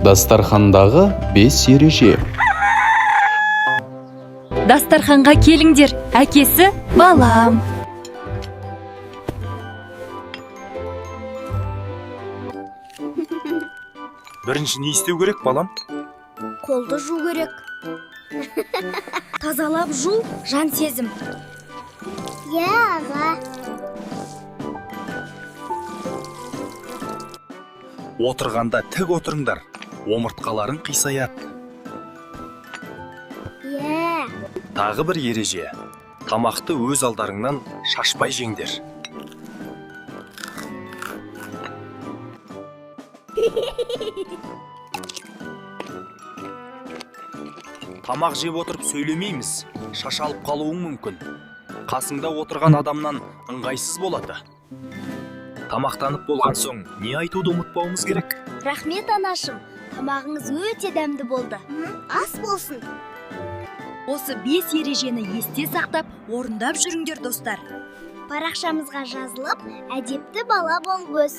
Дастархандағы 5 ереже. Дастарханға келіңдер, әкесі балам. Бірінші не істеу керек, балам? Қолды жу керек. Тазалап жу, жан сезім. Аға. Отырғанда тік отырыңдар, омыртқаларың қисаяды. Тағы бір ереже. Тамақты өз алдарыңнан шашпай жеңдер. Тамақ жеп отырып сөйлемейміз, шашалып қалуың мүмкін. Қасыңда отырған адамнан ыңғайсыз болады. Тамақтанып болған соң не айтуды ұмытпауымыз керек? Рахмет, анашым. Тамағыңыз өте дәмді болды. Ас болсын. Осы 5 ережені есте сақтап, орындап жүріңдер, достар. Парақшамызға жазылып, әдепті бала бол өс.